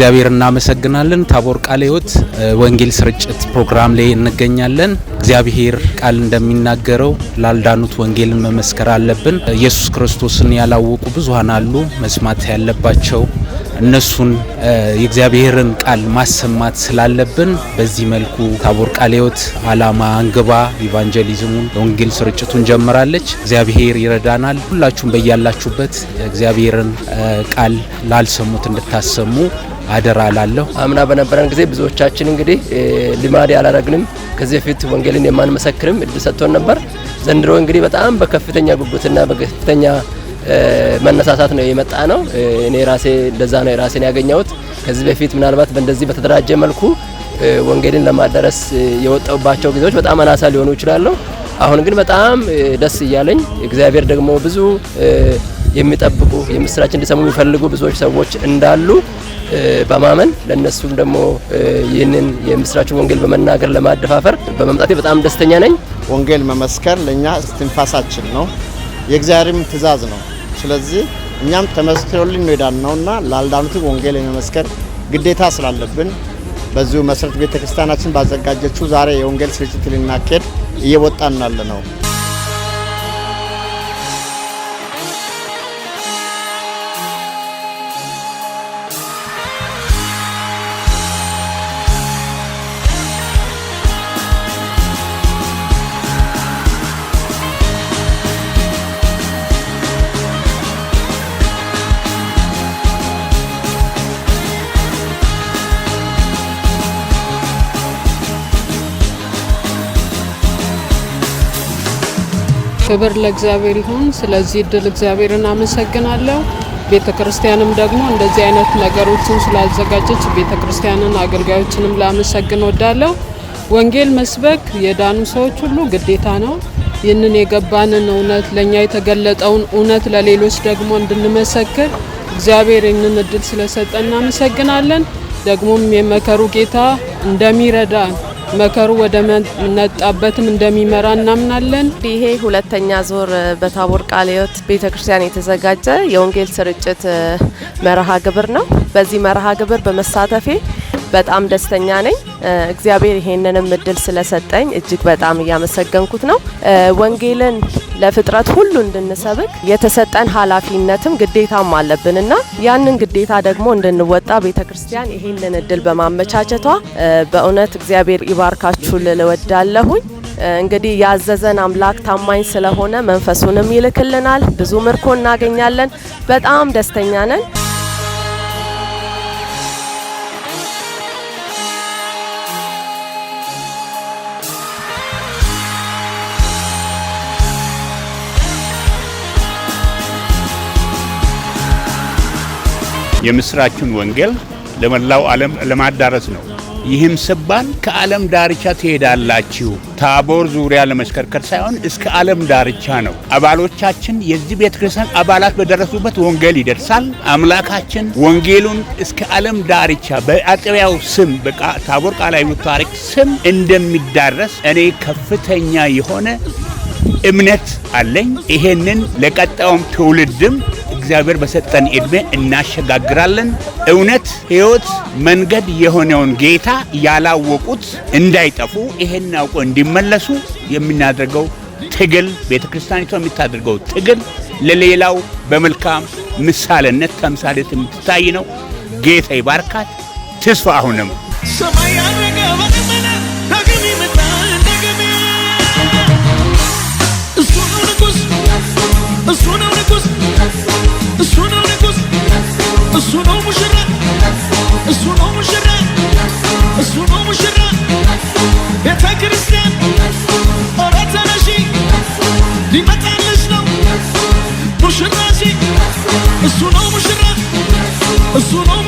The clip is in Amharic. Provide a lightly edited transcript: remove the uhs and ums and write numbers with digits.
እግዚአብሔር እናመሰግናለን። ታቦር ቃለ ሕይወት ወንጌል ስርጭት ፕሮግራም ላይ እንገኛለን። እግዚአብሔር ቃል እንደሚናገረው ላልዳኑት ወንጌልን መመስከር አለብን። ኢየሱስ ክርስቶስን ያላወቁ ብዙሃን አሉ። መስማት ያለባቸው እነሱን የእግዚአብሔርን ቃል ማሰማት ስላለብን በዚህ መልኩ ታቦር ቃለ ሕይወት አላማ አንግባ ኢቫንጀሊዝሙን ወንጌል ስርጭቱን ጀምራለች። እግዚአብሔር ይረዳናል። ሁላችሁም በያላችሁበት እግዚአብሔርን ቃል ላልሰሙት እንድታሰሙ አደራ ላለሁ። አምና በነበረን ጊዜ ብዙዎቻችን እንግዲህ ልማድ ያላረግንም ከዚህ በፊት ወንጌልን የማንመሰክርም እድል ሰጥቶን ነበር። ዘንድሮ እንግዲህ በጣም በከፍተኛ ጉጉትና በከፍተኛ መነሳሳት ነው የመጣ ነው። እኔ ራሴ እንደዛ ነው ራሴን ያገኘሁት። ከዚህ በፊት ምናልባት በእንደዚህ በተደራጀ መልኩ ወንጌልን ለማዳረስ የወጣውባቸው ጊዜዎች በጣም አናሳ ሊሆኑ ይችላሉ። አሁን ግን በጣም ደስ እያለኝ እግዚአብሔር ደግሞ ብዙ የሚጠብቁ የምስራች እንዲሰሙ የሚፈልጉ ብዙዎች ሰዎች እንዳሉ በማመን ለነሱም ደግሞ ይህንን የምስራች ወንጌል በመናገር ለማደፋፈር በመምጣቴ በጣም ደስተኛ ነኝ። ወንጌል መመስከር ለኛ እስትንፋሳችን ነው፣ የእግዚአብሔርም ትእዛዝ ነው። ስለዚህ እኛም ተመስክሮልን ነው የዳነውና ላልዳኑት ወንጌል የመመስከር ግዴታ ስላለብን በዚሁ መሰረት ቤተክርስቲያናችን ባዘጋጀችው ዛሬ የወንጌል ስርጭት ልናካሄድ እየወጣን ነው። ክብር ለእግዚአብሔር ይሁን። ስለዚህ እድል እግዚአብሔርን አመሰግናለሁ። ቤተክርስቲያንም ደግሞ እንደዚህ አይነት ነገሮችን ስላዘጋጀች ቤተክርስቲያንን አገልጋዮችንም ላመሰግን ወዳለሁ። ወንጌል መስበክ የዳኑ ሰዎች ሁሉ ግዴታ ነው። ይህንን የገባንን እውነት ለኛ የተገለጠውን እውነት ለሌሎች ደግሞ እንድንመሰክር እግዚአብሔር ይህንን እድል ስለሰጠን እናመሰግናለን። ደግሞም የመከሩ ጌታ እንደሚረዳን መከሩ ወደ መጣበትም እንደሚመራ እናምናለን። ይሄ ሁለተኛ ዙር በታቦር ቃለ ሕይወት ቤተክርስቲያን የተዘጋጀ የወንጌል ስርጭት መርሃ ግብር ነው። በዚህ መርሃ ግብር በመሳተፌ በጣም ደስተኛ ነኝ። እግዚአብሔር ይሄንንም እድል ስለሰጠኝ እጅግ በጣም እያመሰገንኩት ነው። ወንጌልን ለፍጥረት ሁሉ እንድንሰብክ የተሰጠን ኃላፊነትም ግዴታም አለብንና ያንን ግዴታ ደግሞ እንድንወጣ ቤተክርስቲያን ይሄንን እድል በማመቻቸቷ በእውነት እግዚአብሔር ይባርካችሁ ልል እወዳለሁኝ። እንግዲህ ያዘዘን አምላክ ታማኝ ስለሆነ መንፈሱንም ይልክልናል። ብዙ ምርኮ እናገኛለን። በጣም ደስተኛ ነን። የምስራቹን ወንጌል ለመላው ዓለም ለማዳረስ ነው። ይህም ሲባል ከዓለም ዳርቻ ትሄዳላችሁ፣ ታቦር ዙሪያ ለመስከርከር ሳይሆን እስከ ዓለም ዳርቻ ነው። አባሎቻችን የዚህ ቤተክርስቲያን አባላት በደረሱበት ወንጌል ይደርሳል። አምላካችን ወንጌሉን እስከ ዓለም ዳርቻ በአጥቢያው ስም ታቦር ቃለ ሕይወት ታሪክ ስም እንደሚዳረስ እኔ ከፍተኛ የሆነ እምነት አለኝ። ይሄንን ለቀጣዩም ትውልድም እግዚአብሔር በሰጠን እድሜ እናሸጋግራለን። እውነት ሕይወት መንገድ የሆነውን ጌታ ያላወቁት እንዳይጠፉ ይሄን አውቆ እንዲመለሱ የምናደርገው ትግል ቤተክርስቲያኒቷ የምታደርገው ትግል ለሌላው በመልካም ምሳሌነት ተምሳሌት የምትታይ ነው። ጌታ ይባርካት። ተስፋ አሁንም ሰማይ ያረገ ወደመና ዳግም ይመጣል ዳግም እሱ ነው ንጉስ እሱ ነው ንጉስ እሱ ነው ንጉስ እሱ ነው ሙሽራ እሱ ነው ሙሽራ እሱ ነው ሙሽራ ቤተክርስቲያን ኦራታናሺ ሊመጣልሽ ነው ሙሽራሺ እሱ ነው ሙሽራ እሱ ነው